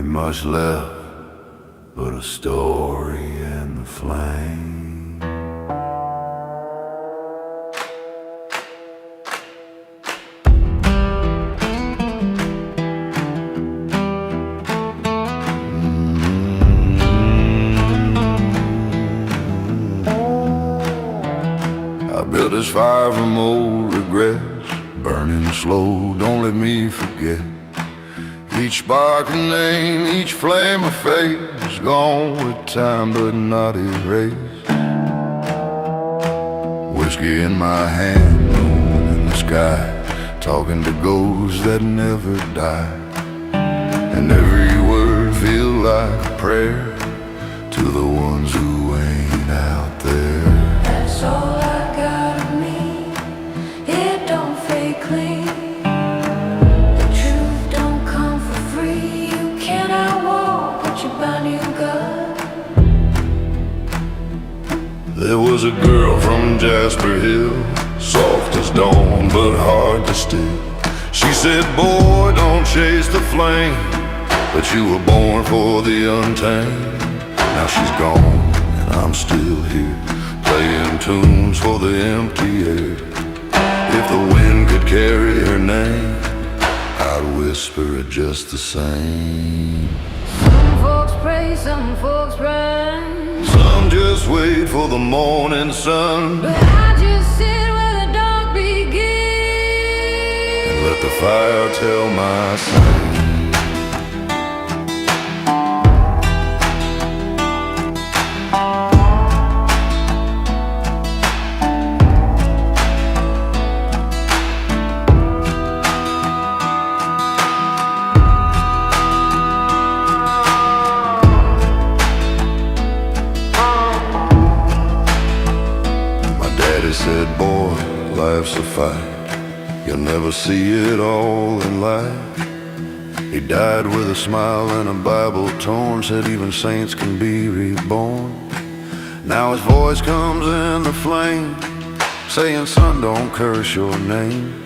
much left but a story and the flame. I built this fire from old regrets, burning slow, don't let me forget. Each spark a name, each flame of fate is gone with time but not erased. Whiskey in my hand, moon in the sky, talking to ghosts that never die. And every word feels like a prayer to the ones who ain't out there. That's all I got of me, it don't fade clean. The truth don't come for free, you cannot walk what you bind you got. There was a girl from Jasper Hill, soft as dawn but hard to steal. She said, boy, don't chase the flame, but you were born for the untamed. Now she's gone and I'm still here, playing tunes for the empty air. If the wind could carry her name, I'd whisper it just the same. Some folks pray, some folks run, Some just wait for the morning sun, but I just sit where the dark begins and let the fire tell my song. Daddy said, boy, life's a fight, you'll never see it all in life. He died with a smile and a Bible torn, said even saints can be reborn. Now his voice comes in the flame, saying, son, don't curse your name.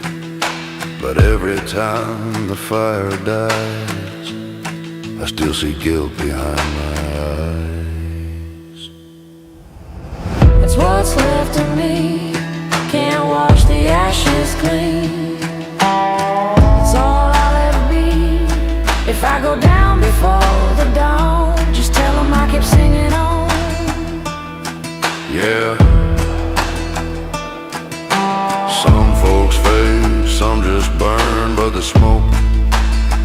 But every time the fire dies, I still see guilt behind my eyes. It's what's left of me, can't wash the ashes clean. It's all I'll ever be. If I go down before the dawn, just tell them I kept singing on. Yeah. Some folks fade, some just burn, but the smoke,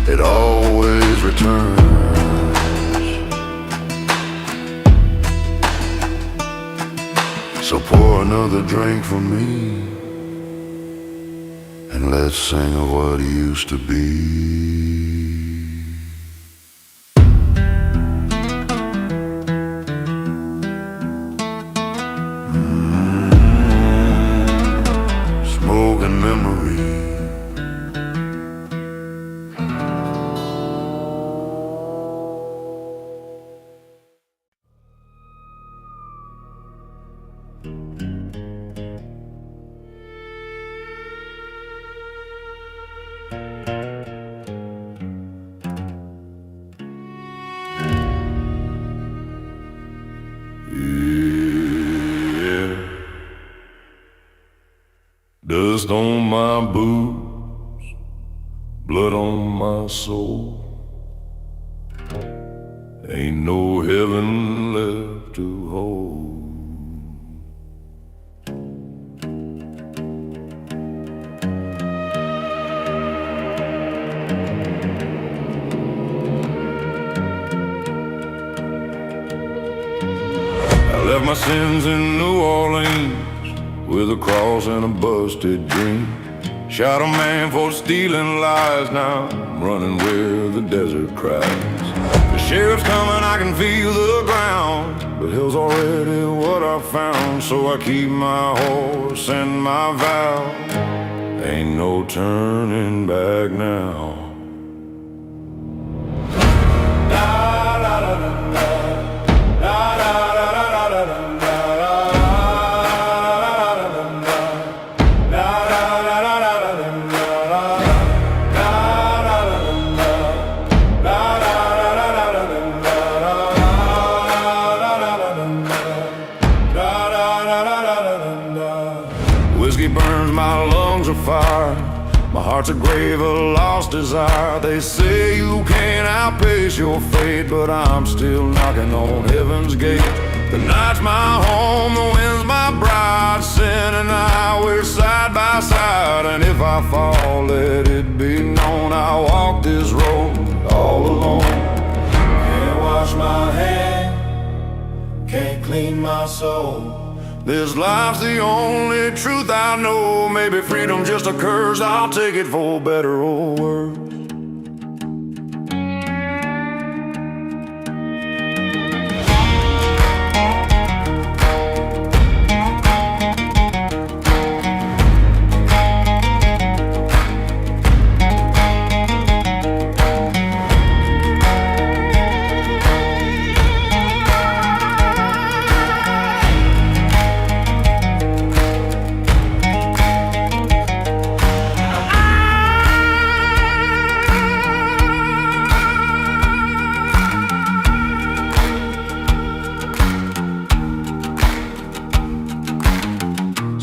it always returns. So pour another drink for me, and let's sing of what used to be. Smoke and memory. Yeah. Dust on my boots, blood on my soul. Ain't no heaven left to hold. I left my sins in New Orleans with a cross and a busted dream. Shot a man for stealing lies, now I'm running where the desert cries. The sheriff's coming, I can feel the ground, but hell's already what I found. So I keep my horse and my vow, ain't no turning back now. heart's a grave of lost desire. They say you can't outpace your fate, but I'm still knocking on heaven's gate. The night's my home, the wind's my bride. Sin and I, we're side by side. And if I fall, let it be known I'll walk this road all alone. Can't wash my hand, can't clean my soul. This life's the only truth I know. Maybe freedom's just a curse, I'll take it for better or worse.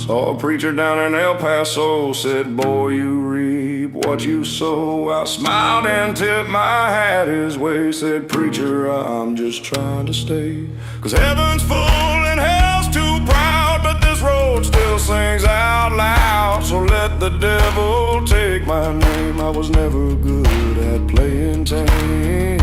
Saw a preacher down in El Paso, said, boy, you reap what you sow. I smiled and tipped my hat his way, said, preacher, I'm just trying to stay. 'Cause heaven's full and hell's too proud, but this road still sings out loud. So let the devil take my name, I was never good at playing tame.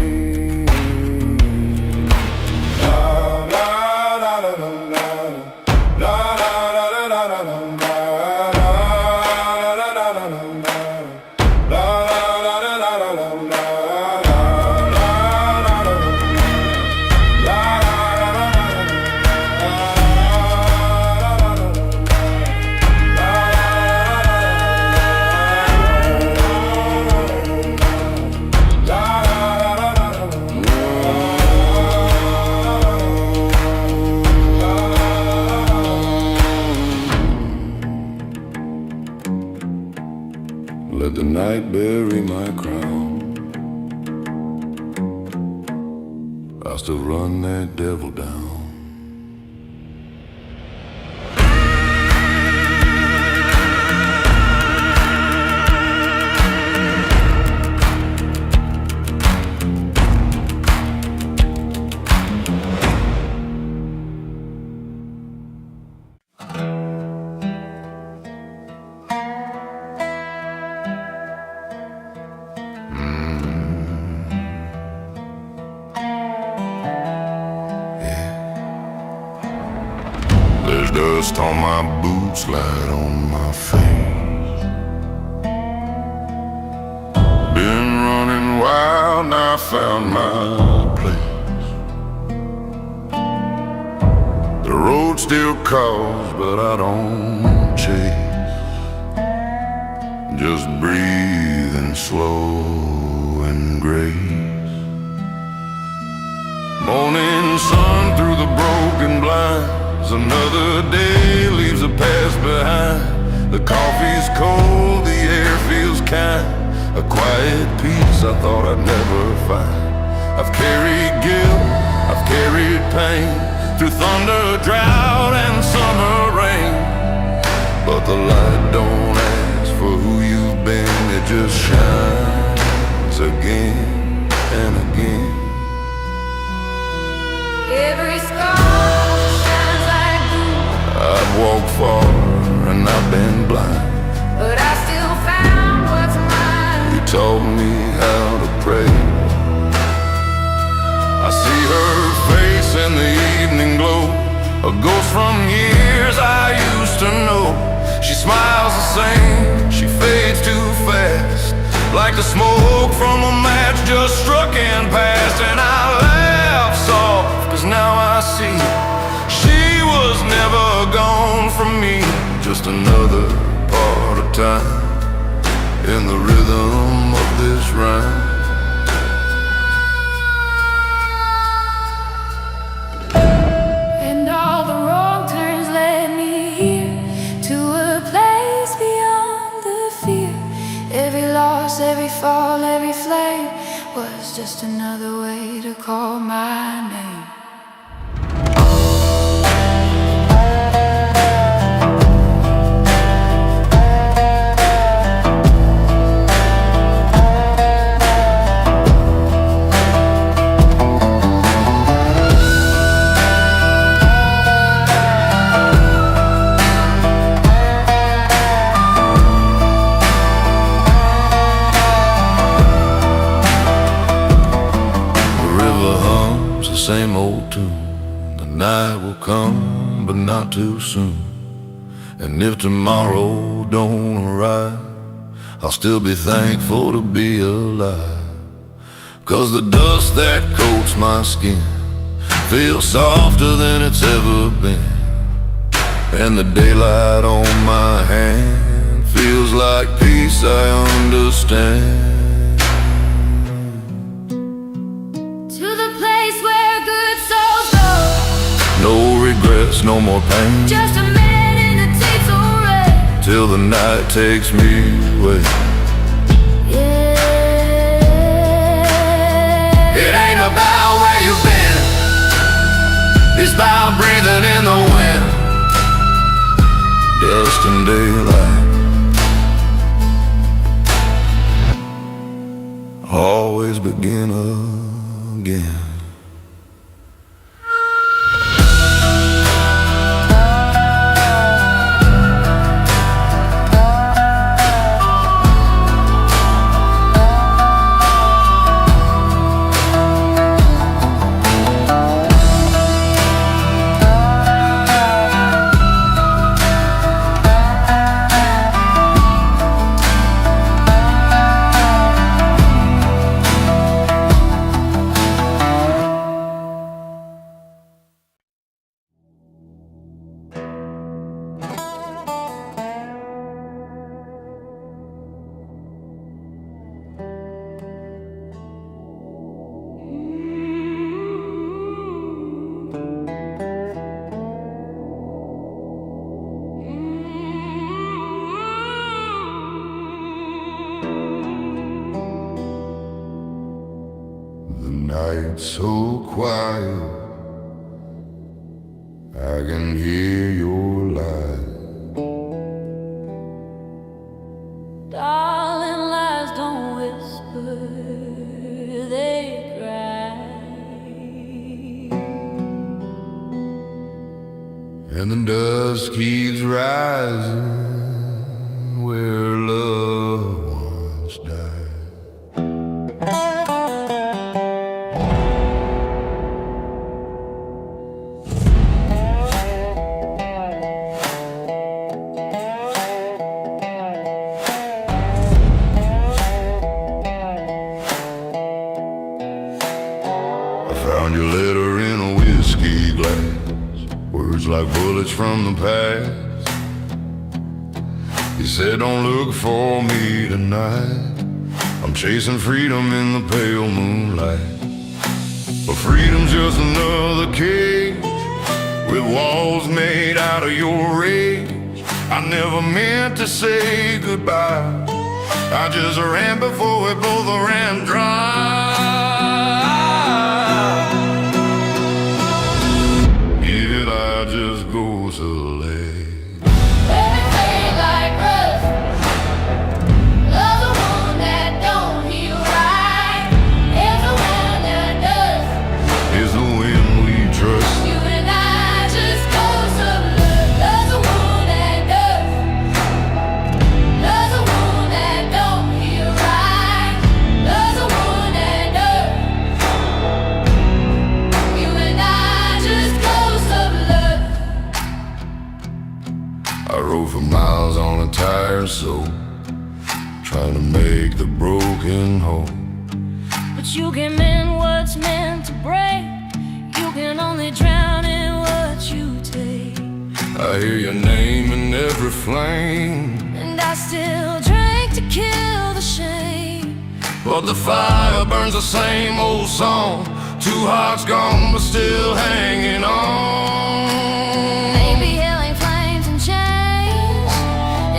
Let the night bury my crown. I'll still run that devil down. There's dust on my boots, light on my face. Been running wild, now I found my place. The road still calls, but I don't chase. Just breathing slow and grace. Morning sun through the broken blinds. Another day leaves a past behind. The coffee's cold, the air feels kind. A quiet peace I thought I'd never find. I've carried guilt, I've carried pain, through thunder, drought, and summer rain. But the light don't ask for who you've been, it just shines again and again. Every scar shines like blue. I've walked far and I've been blind, But I still found what's mine. you taught me how to pray. I see her face in the evening glow, a ghost from years I used to know. She smiles the same, she fades too fast, like the smoke from a match just struck and passed. And I laugh soft, 'cause now I see she was never gone from me. Just another part of time in the rhythm of this rhyme. And all the wrong turns led me here, to a place beyond the fear. Every loss, every fall, every flame was just another way to call my name. same old tune. The night will come, but not too soon. And if tomorrow don't arrive, I'll still be thankful to be alive. 'Cause the dust that coats my skin feels softer than it's ever been. And the daylight on my hand feels like peace I understand. To the place where good souls go. No regrets, no more pain. Just a man in a tape's array. Till the night takes me away. Yeah. It ain't about where you've been, it's about breathing in the wind. Dust and daylight, always begin again. Night's so quiet, I can hear your lies. Darling, lies don't whisper, they cry. And the dust keeps rising where loved ones died. Found your letter in a whiskey glass, words like bullets from the past. You said don't look for me tonight, I'm chasing freedom in the pale moonlight. But freedom's just another cage with walls made out of your rage. I never meant to say goodbye, I just ran before we both ran dry. I just go so late. Everything like rust. Love the one that don't heal right. Is the one that does. Is the wind we trust. You and I just go some love. Love the one that does. Love the one that don't heal right. Love the one that does. You and I just go some love. I rode for miles on a tire so trying to make the broken whole. But you can mend what's meant to break. You can only drown in what you take. I hear your name in every flame, And I still drink to kill the shame. but the fire burns the same old song. Two hearts gone but still hanging on. Maybe healing flames and chains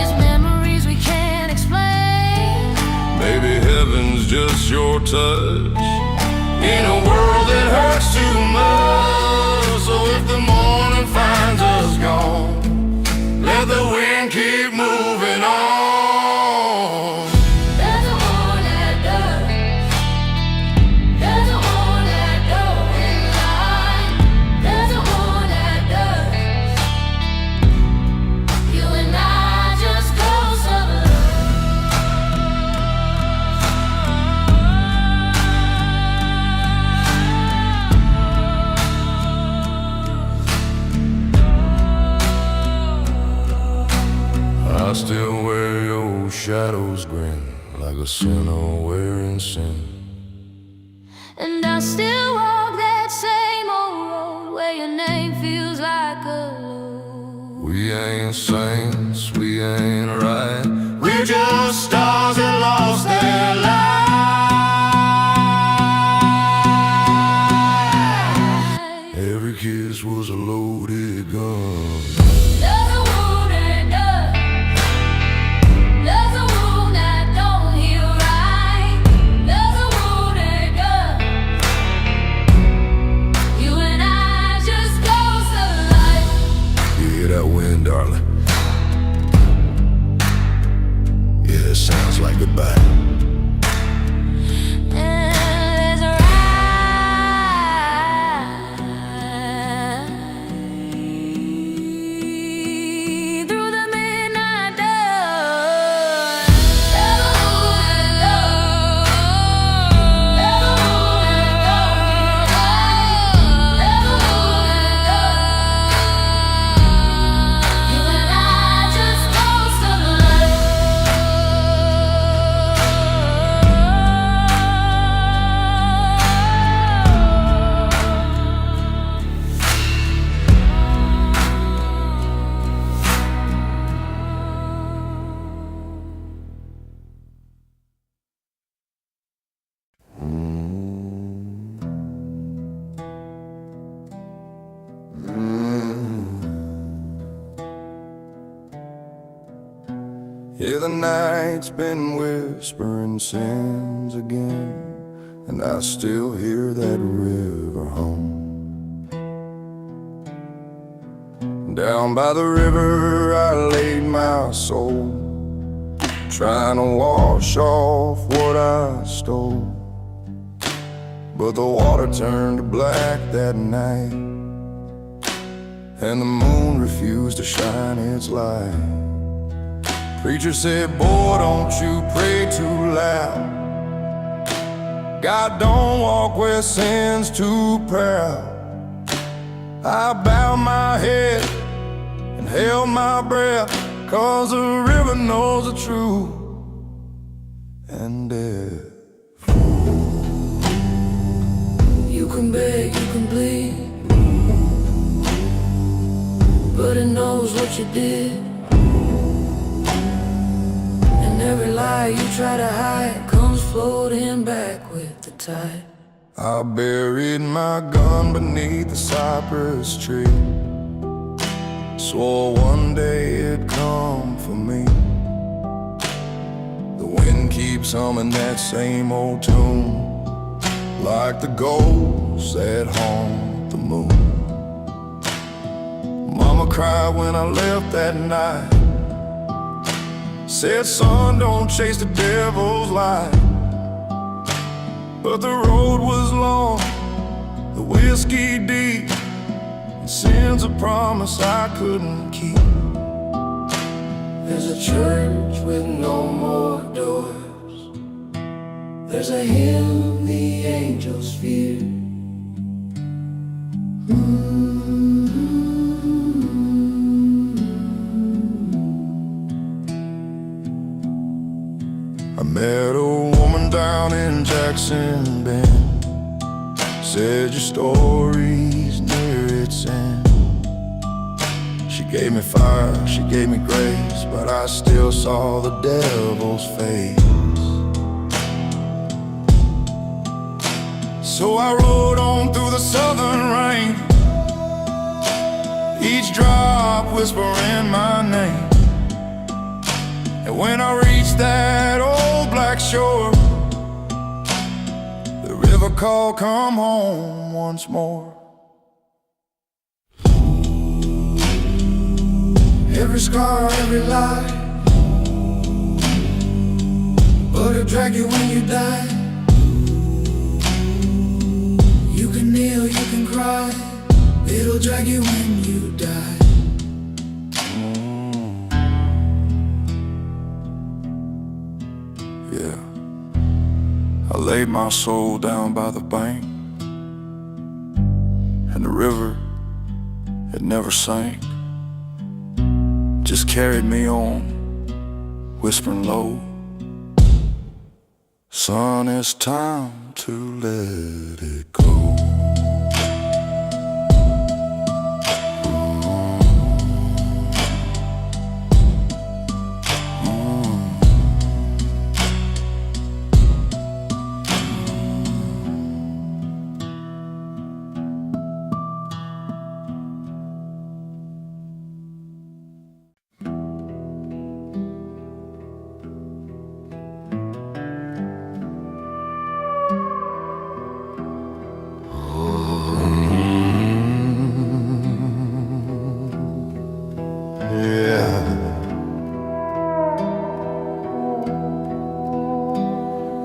is memories we can't explain. Maybe heaven's just your touch in a world that hurts too much. So if the morning finds us gone, let the wind keep moving on. There's a one that does. There's a one that don't lie. There's a one that does. You and I just go some love. shadows grin like a sinner wearing sin. And I still walk that same old road where your name feels like a load. We ain't saints, we ain't right. We're just stars that lost their light. Every kiss was a loaded gun. There's a wounded gun. There's a wound that don't heal right. There's a wounded gun. You and I just close the light. You hear that wind, darling? Yeah, it sounds like goodbye. Yeah, the night's been whispering sins again, and I still hear that river hum. Down by the river I laid my soul, trying to wash off what I stole. But the water turned black that night, and the moon refused to shine its light. Preacher said, boy, don't you pray too loud. God don't walk where sin's too proud. I bowed my head and held my breath, 'cause the river knows the truth and death. You can beg, you can bleed, but it knows what you did. Every lie you try to hide comes floating back with the tide. I buried my gun beneath the cypress tree, swore one day it'd come for me. The wind keeps humming that same old tune, like the ghosts that haunt the moon. Mama cried when I left that night, said, son, don't chase the devil's light. But the road was long, the whiskey deep, and sin's a promise I couldn't keep. There's a church with no more doors. There's a hymn the angels fear. I met a woman down in Jackson Bend, said your story's near its end. She gave me fire, she gave me grace, but I still saw the devil's face. So I rode on through the southern rain, each drop whispering my name. And when I reached that old black shore, the river called, come home once more. Every scar, every lie, but it'll drag you when you die. You can kneel, you can cry, it'll drag you when you die. Yeah, I laid my soul down by the bank, and the river, it never sank, just carried me on, whispering low, Son, it's time to let it go.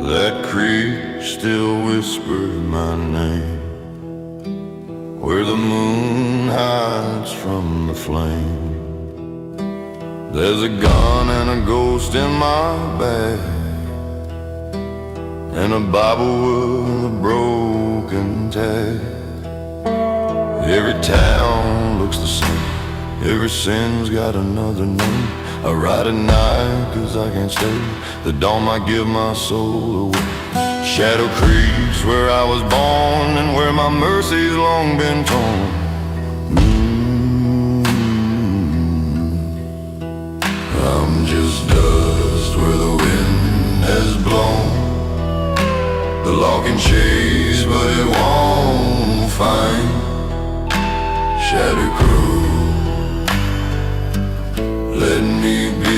That creek still whispers my name, where the moon hides from the flame. There's a gun and a ghost in my bag, and a Bible with a broken tag. Every town looks the same, every sin's got another name. I ride at night cause I can't stay, the dawn might give my soul away. Shadow creeps where I was born and where my mercy's long been torn. I'm just dust where the wind has blown. The law can chase but it won't find. Shadow crew, let me be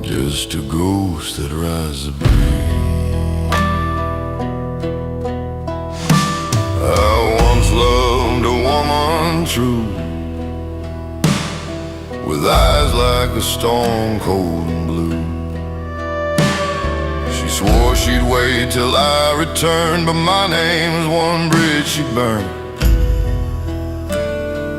just a ghost that rides the breeze. I once loved a woman true, with eyes like a storm cold and blue. She swore she'd wait till I returned, but my name's one bridge she burned.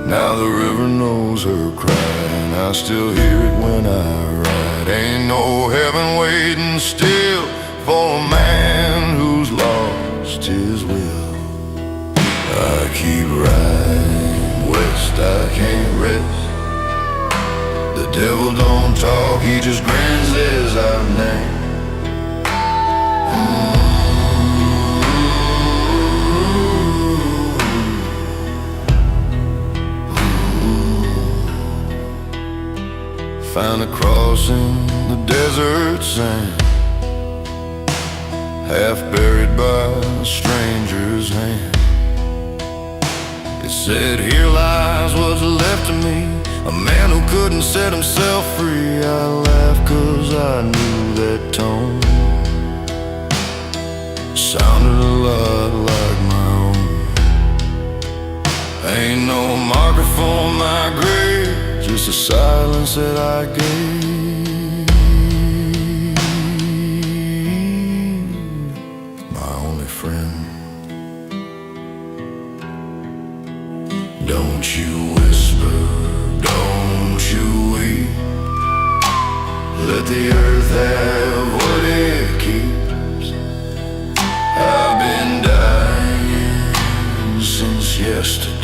Now the river knows her cry, and I still hear it when I ride. Ain't no heaven waiting still for a man who's lost his will. I keep riding west, I can't rest. The devil don't talk, he just grins as I name. Found a cross in the desert sand, half buried by a stranger's hand. It said, here lies what's left of me, a man who couldn't set himself free. I laughed cause I knew that tone sounded a lot like my own. Ain't no marker for my grave, just a silence that I gave my only friend. Don't you whisper, don't you weep, let the earth have what it keeps. I've been dying since yesterday.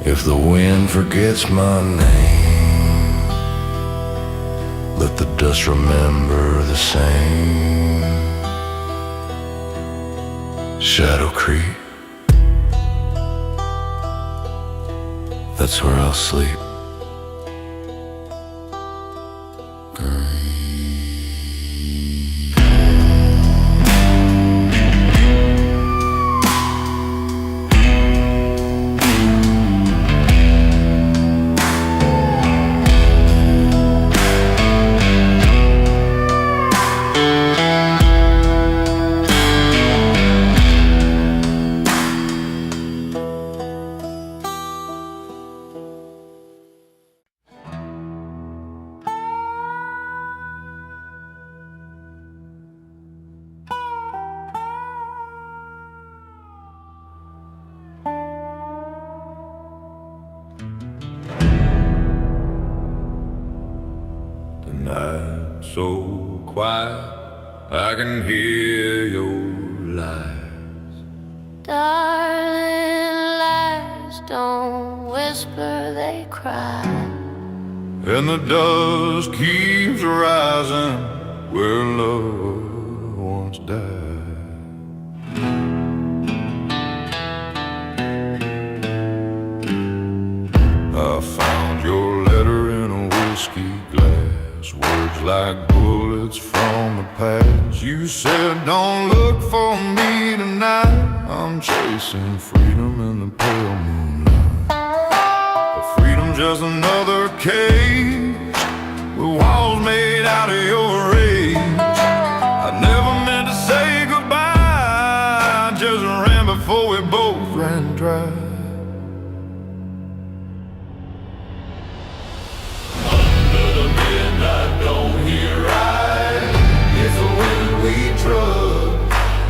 If the wind forgets my name, let the dust remember the same. Shadow Creek, that's where I'll sleep. Night so quiet, I can hear your lies. Darling, lies don't whisper, they cry. And the dust keeps rising where love once died. I found your letter in a whiskey glass, words like bullets from the past. You said, don't look for me tonight, I'm chasing freedom in the pale moonlight. But freedom's just another cage with walls made out of your rage. I never meant to say goodbye, I just ran before we both ran dry.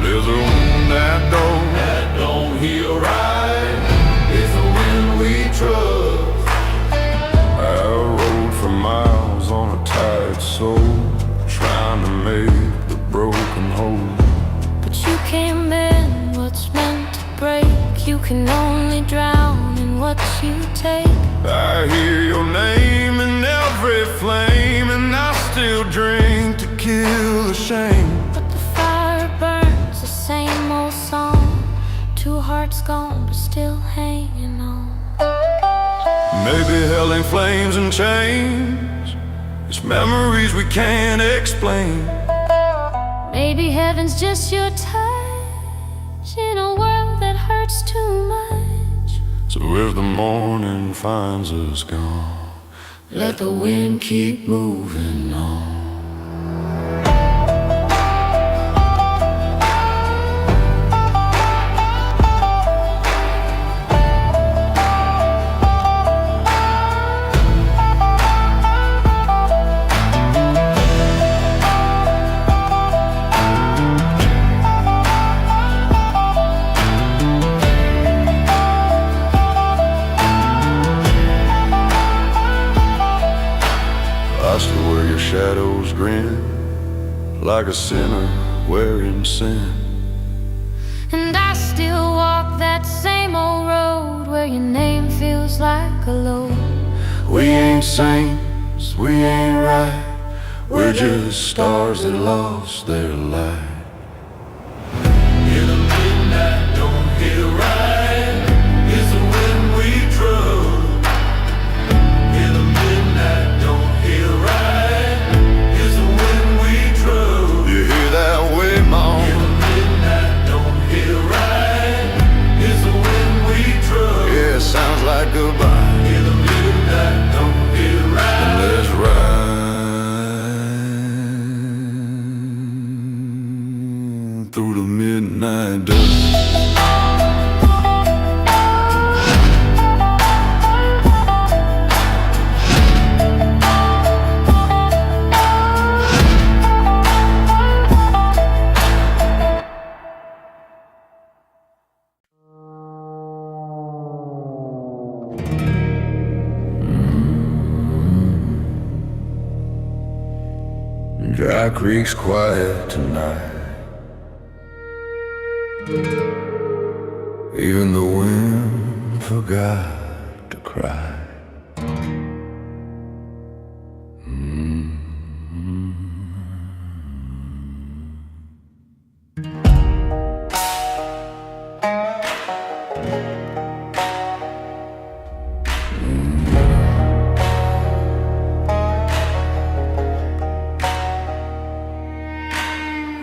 There's a wind that don't heal right. It's the wind we trust. I rode for miles on a tired soul, trying to make the broken whole. But you can't mend what's meant to break. You can only drown in what you take. I hear your name in every flame, and I still drink to kill the shame. But the fire burns the same old song. Two hearts gone, but still hanging on. Maybe hell ain't flames and chains, it's memories we can't explain. Maybe heaven's just your touch in a world that hurts too much. So if the morning finds us gone, let the wind keep moving on. I still wear your shadows grin, like a sinner wearing sin. And I still walk that same old road where your name feels like a load. We ain't saints, we ain't right, we're just stars that lost their light. In the midnight don't feel right, it's the wind we trust. In the midnight don't feel right, it's the wind we trust. You hear that wave, Mom? In the midnight don't feel right, it's the wind we trust. Yeah, it sounds like goodbye. In the midnight don't feel right, and let's ride through the midnight dust. Dry Creek's quiet tonight. Even the wind forgot to cry.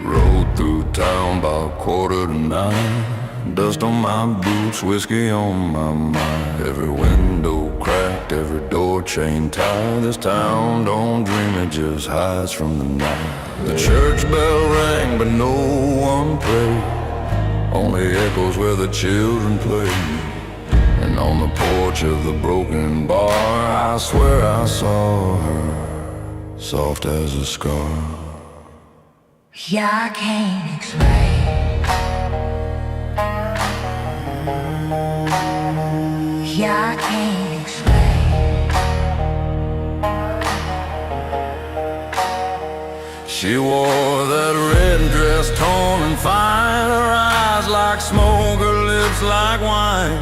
Rode through town about 8:45. Dust on my boots, whiskey on my mind. Every window cracked, every door chain tied. This town don't dream, it just hides from the night. The church bell rang, but no one prayed. Only echoes where the children play. And on the porch of the broken bar, I swear I saw her, soft as a scar. Yeah, I can't explain. Yeah, I can't explain. She wore that red dress torn and fine, her eyes like smoke, her lips like wine.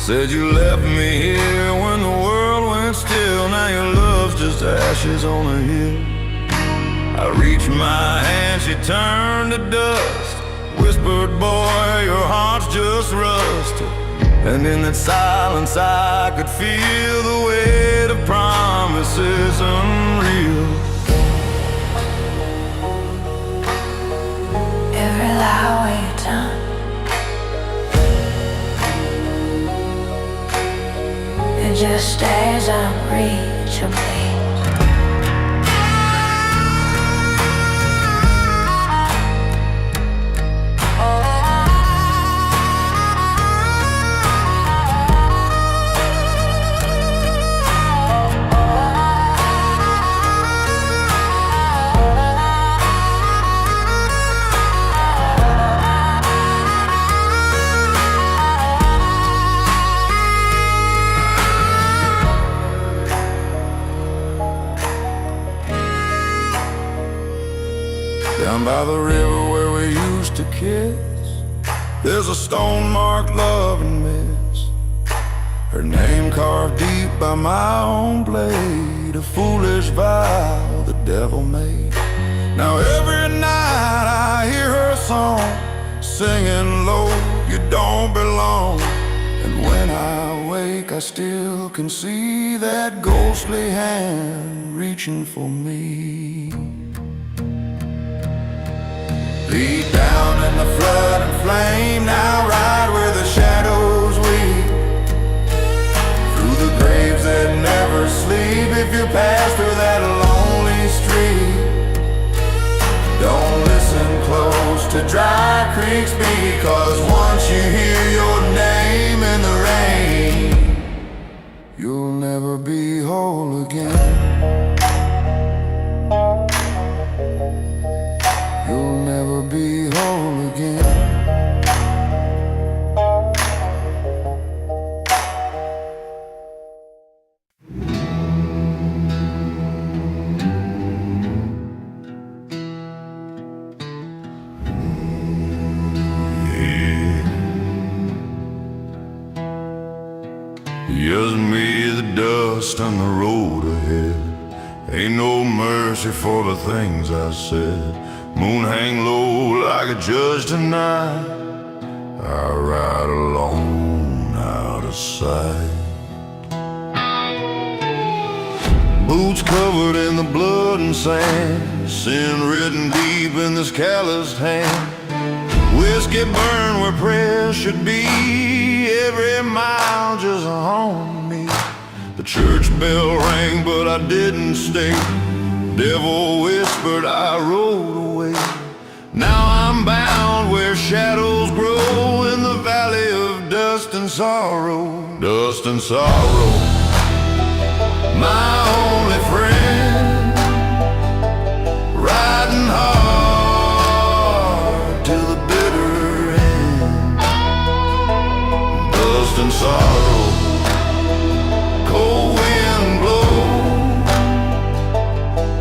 Said you left me here when the world went still, now your love's just ashes on a hill. I reached my hand, she turned to dust, whispered, boy, your heart's just rust. And in that silence I could feel the weight of promises unreal. Every lie we've done, it just stays unreachable. Down by the river where we used to kiss, there's a stone-marked love and miss. Her name carved deep by my own blade, a foolish vow the devil made. Now every night I hear her song, singing low, you don't belong. And when I wake I still can see that ghostly hand reaching for me. Deep down in the flood and flame, now ride where the shadows weep, through the graves that never sleep. If you pass through that lonely street, don't listen close to dry creeks, because once you hear your name in the rain, you'll never be whole again. You'll never be whole again. Just me, the dust, and the road ahead. Ain't no mercy for the things I said. Moon hang low like a judge tonight, I ride alone out of sight. Boots covered in the blood and sand, sin written deep in this calloused hand. Whiskey burned where prayer should be, every mile just haunt me. The church bell rang but I didn't stay, devil whispered I rode away. Now I'm bound where shadows grow, in the valley of dust and sorrow. Dust and sorrow, my only friend, riding hard till the bitter end. Dust and sorrow, cold wind blow,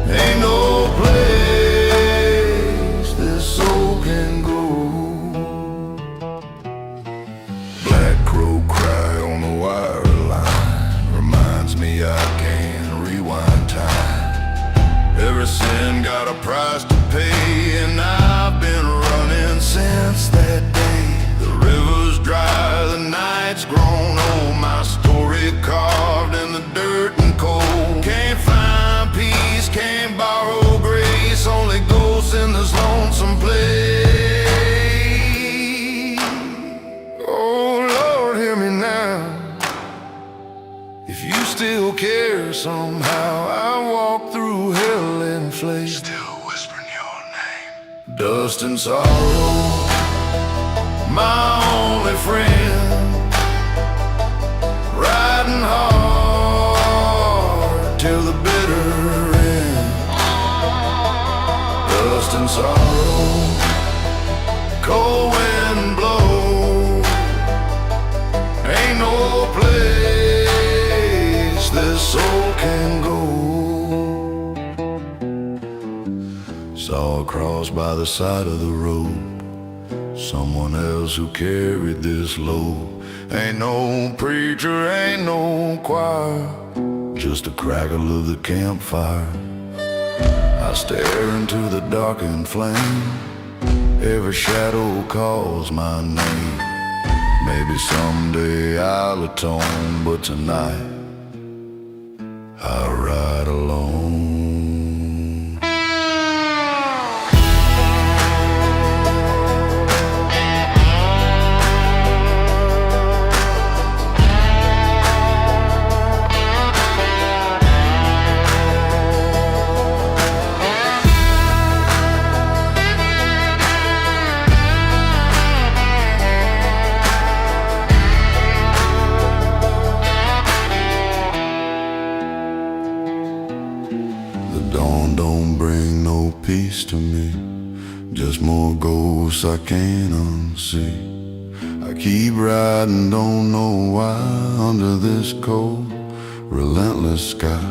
ain't no place this soul can go. Black crow cry on the wire line reminds me I can't rewind time. Every sin got a price to pay, and I've been running since that day. The river's dry, the night's grown old, my story carved in the dirt and cold. Can't find peace, can't borrow grace, only ghosts in this lonesome place. Oh Lord, hear me now. If you still care somehow, I walk through hell in flames, still whispering your name. Dust and sorrow, my only friend, riding hard till the bitter end. Dust and sorrow, cold wind blow, ain't no place this soul can go. cross by the side of the road. Someone else who carried this load. Ain't no preacher, ain't no choir, just the crackle of the campfire. I stare into the darkened flame. Every shadow calls my name. Maybe someday I'll atone, but tonight I'll ride alone. Peace to me, just more ghosts I can't unsee. I keep riding, don't know why, under this cold, relentless sky.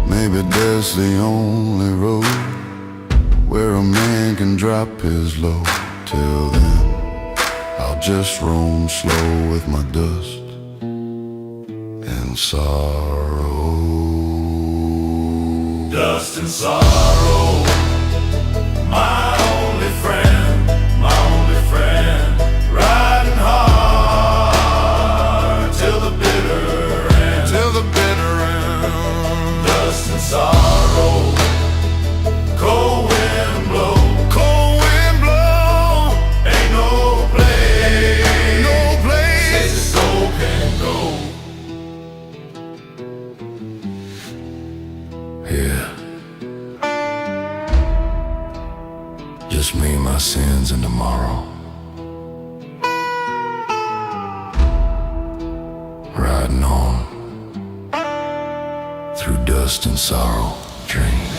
Maybe that's the only road where a man can drop his load. Till then, I'll just roam slow with my dust and sorrow. Dust and sorrow, my only friend, riding hard till the bitter end, Dust and sorrow, cold wind blow, ain't no place, says your soul can go. Yeah, just me, my sins, and tomorrow. Riding on through dust and sorrow dreams.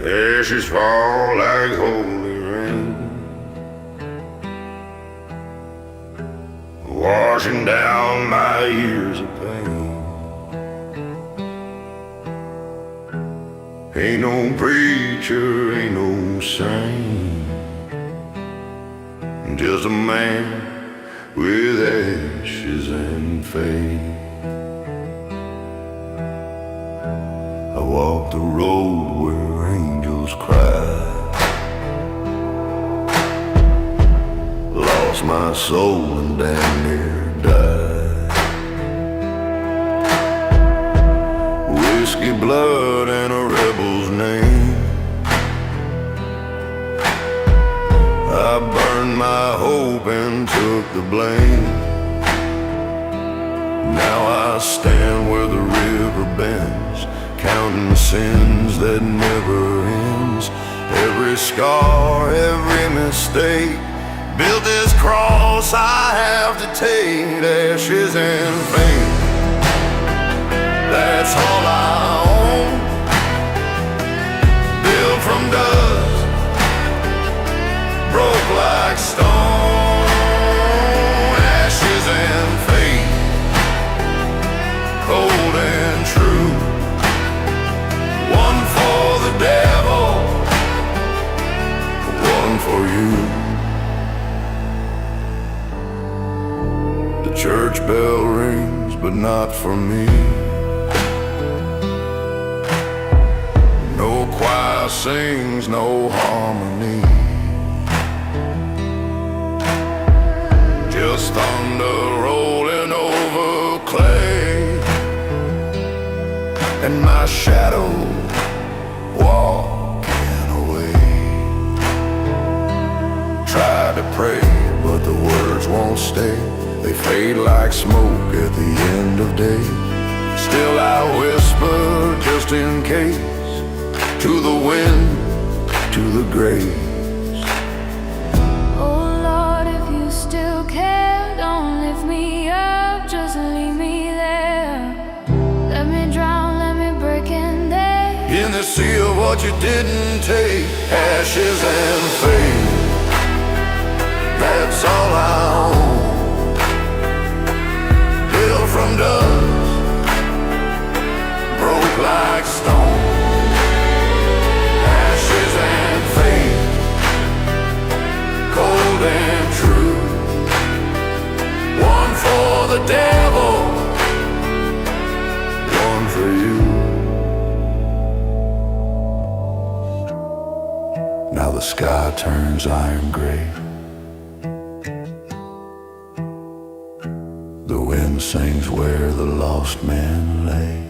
Ashes fall like holy rain, washing down my years of pain. Ain't no preacher, ain't no saint, just a man with ashes and faith. I walk the road where angels cry, lost my soul and damn near died. Whiskey, blood, and a rebel's name. I burned my hope and took the blame. Now I stand where the river bends, counting sins that never ends. Every scar, every mistake, built this cross I have to take. Ashes and fame, that's all I own. Built from dust, broke like stone. Ashes and fate, cold and true. One for the devil, one for you. The church bell rings, but not for me. No choir sings, no harmony, just thunder rolling over clay. and my shadow walking away. Tried to pray, but the words won't stay. They fade like smoke at the end of day. Still I whisper just in case, to the wind, to the graves. Oh Lord, if you still care, don't lift me up, just leave me there. Let me drown, let me break in there. In the sea of what you didn't take, ashes and fate, that's all I own. Built from dust, broke like stone. Ashes and fate, cold and true. One for the devil, one for you. Now the sky turns iron gray. The wind sings where the lost man lay.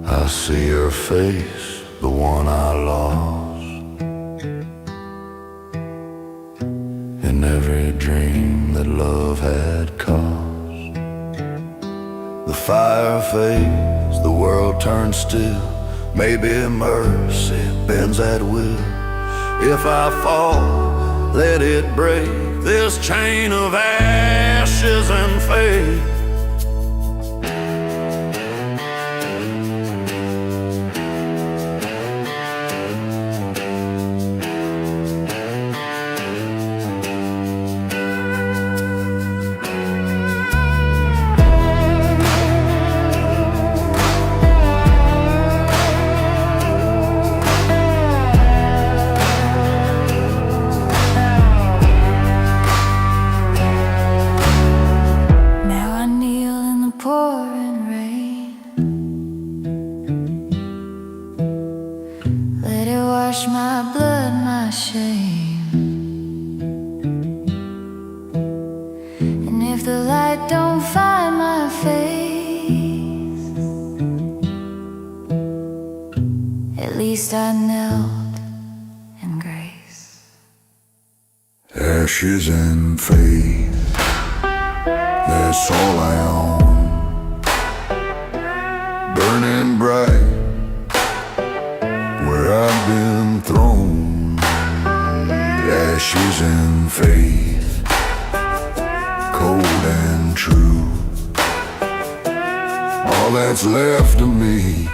I see her face, the one I lost, in every dream that love had caused. The fire fades, the world turns still. Maybe mercy bends at will. If I fall, let it break this chain of ashes and fate. My blood, my shame. And if the light don't find my face, at least I knelt in grace. Ashes and faith, that's all I own. Burning bright where I've been thrown. Ashes and faith, cold and true. All that's left of me